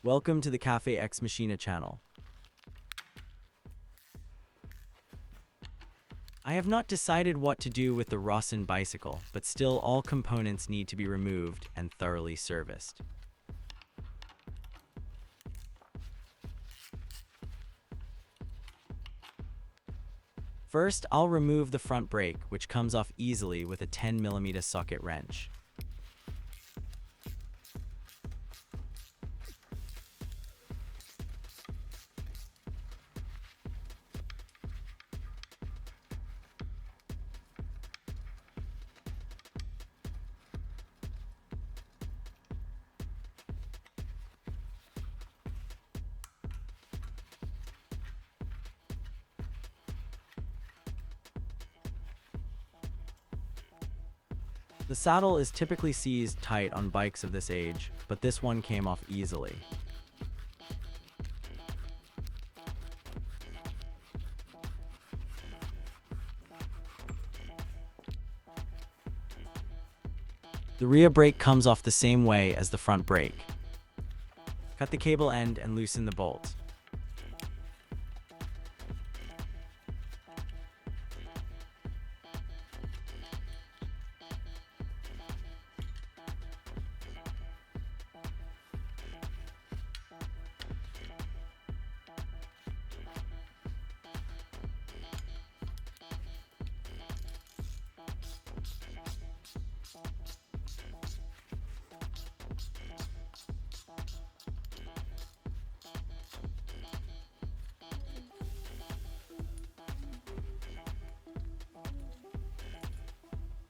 Welcome to the Cafe Ex Machina channel. I have not decided what to do with the Rossin bicycle, but still all components need to be removed and thoroughly serviced. First, I'll remove the front brake, which comes off easily with a 10mm socket wrench. The saddle is typically seized tight on bikes of this age, but this one came off easily. The rear brake comes off the same way as the front brake. Cut the cable end and loosen the bolt.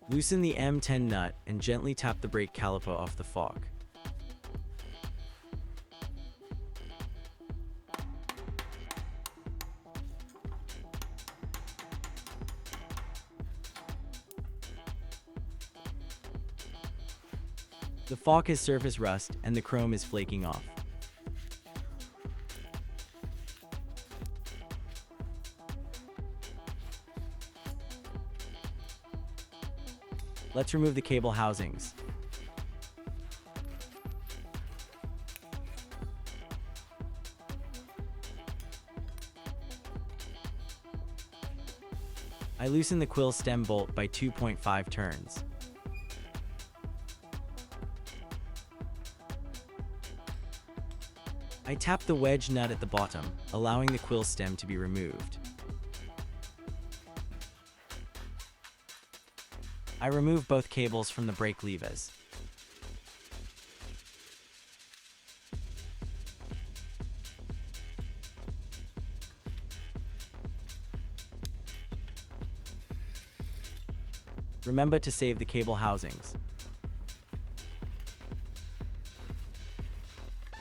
Loosen the M10 nut and gently tap the brake caliper off the fork. The fork has surface rust and the chrome is flaking off. Let's remove the cable housings. I loosen the Quill Stem bolt by 2.5 turns. I tap the wedge nut at the bottom, allowing the Quill Stem to be removed. I remove both cables from the brake levers. Remember to save the cable housings.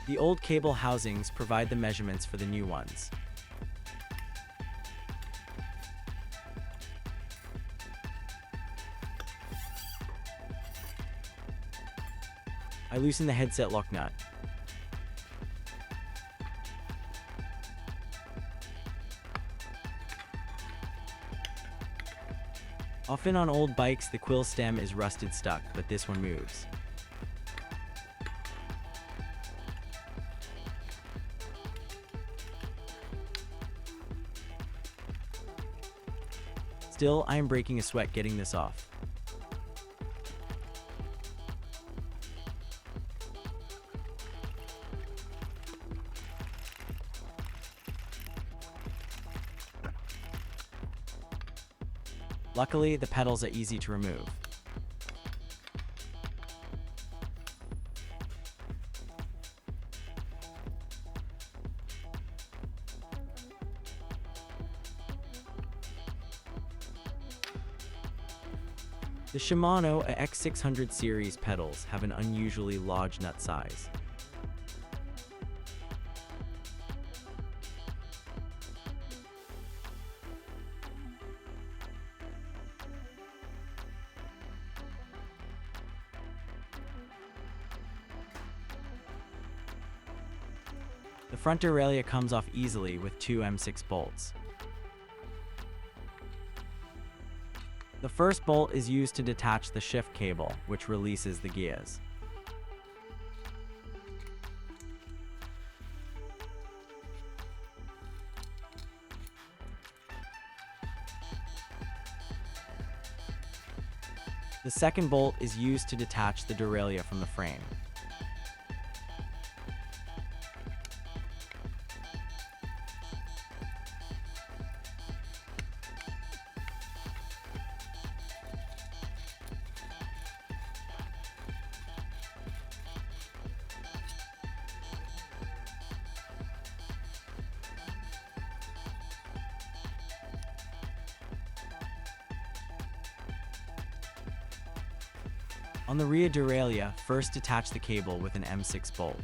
The old cable housings provide the measurements for the new ones. I loosen the headset lock nut. Often on old bikes, the Quill Stem is rusted stuck, but this one moves. Still, I am breaking a sweat getting this off. Luckily, the pedals are easy to remove. The Shimano X600 series pedals have an unusually large nut size. The front derailleur comes off easily with two M6 bolts. The first bolt is used to detach the shift cable, which releases the gears. The second bolt is used to detach the derailleur from the frame. On the rear derailleur, first detach the cable with an M6 bolt.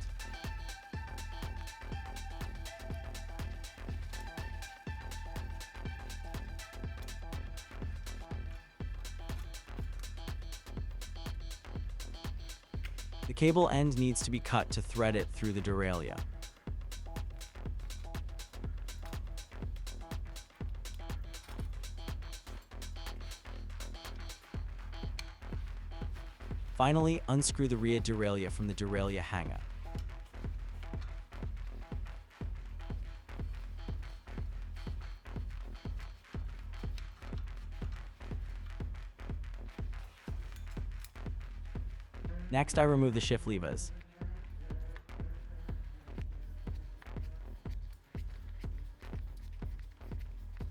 The cable end needs to be cut to thread it through the derailleur. Finally, unscrew the rear derailleur from the derailleur hanger. Next, I remove the shift levers.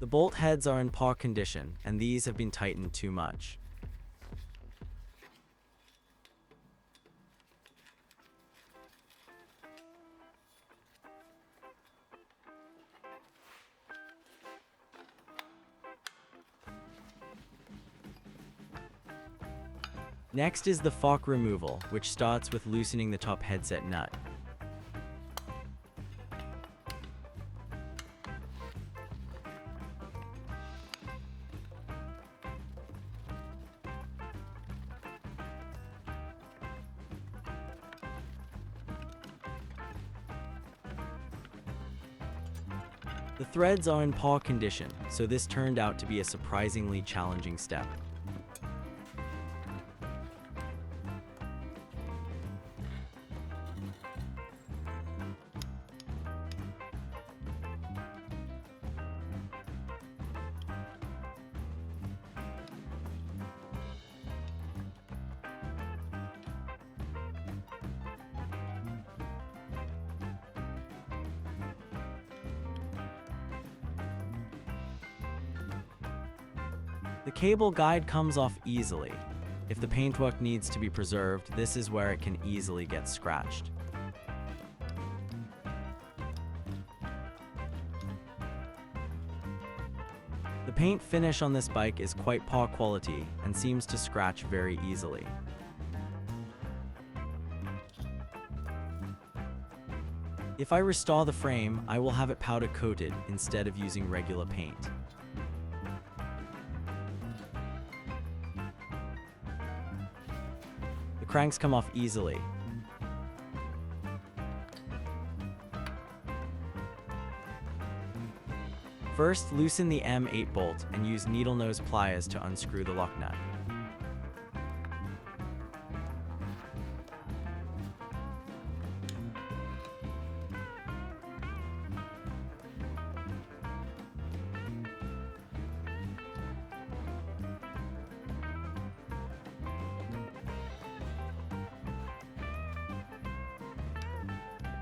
The bolt heads are in poor condition, and these have been tightened too much. Next is the fork removal, which starts with loosening the top headset nut. The threads are in poor condition, so this turned out to be a surprisingly challenging step. The cable guide comes off easily. If the paintwork needs to be preserved, this is where it can easily get scratched. The paint finish on this bike is quite poor quality and seems to scratch very easily. If I restore the frame, I will have it powder coated instead of using regular paint. The cranks come off easily. First, loosen the M8 bolt and use needle nose pliers to unscrew the lock nut.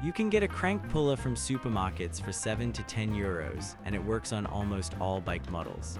You can get a crank puller from supermarkets for 7 to 10 euros, and it works on almost all bike models.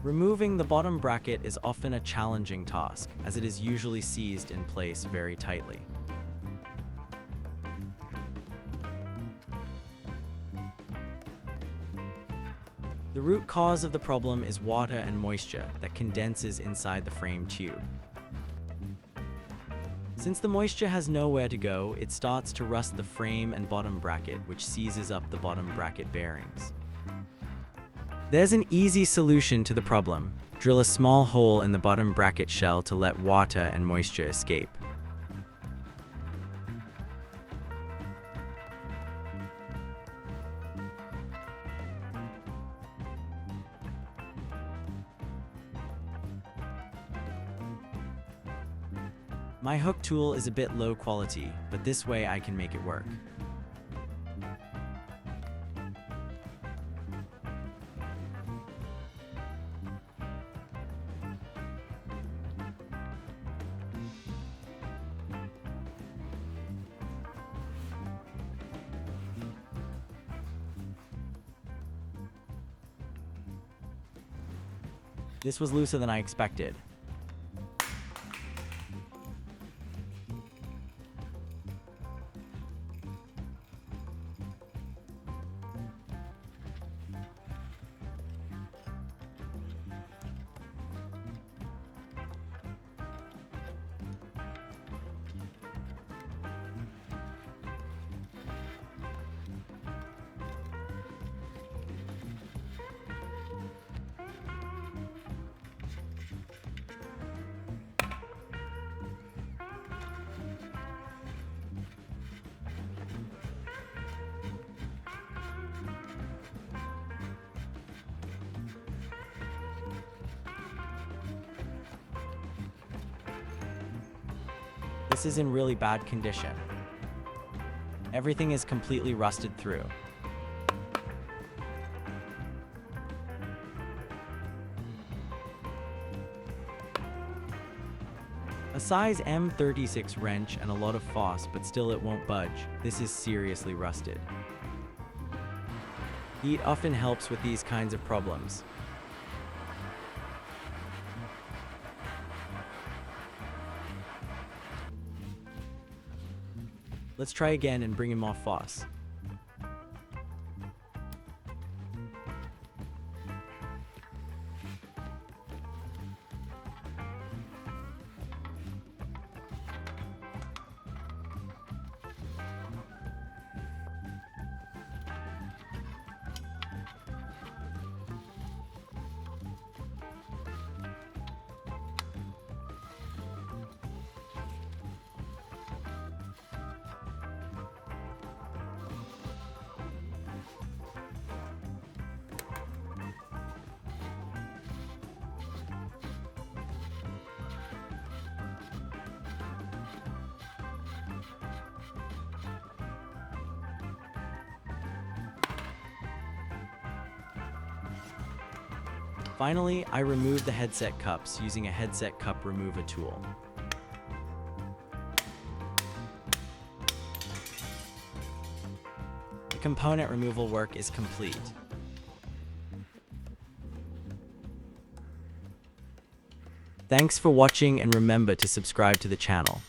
Removing the bottom bracket is often a challenging task, as it is usually seized in place very tightly. The root cause of the problem is water and moisture that condenses inside the frame tube. Since the moisture has nowhere to go, it starts to rust the frame and bottom bracket, which seizes up the bottom bracket bearings. There's an easy solution to the problem. Drill a small hole in the bottom bracket shell to let water and moisture escape. My hook tool is a bit low quality, but this way I can make it work. This was looser than I expected. This is in really bad condition. Everything is completely rusted through. A size M36 wrench and a lot of force, but still it won't budge. This is seriously rusted. Heat often helps with these kinds of problems. Let's try again and bring in more force. Finally, I removed the headset cups using a headset cup remover tool. The component removal work is complete. Thanks for watching, and remember to subscribe to the channel.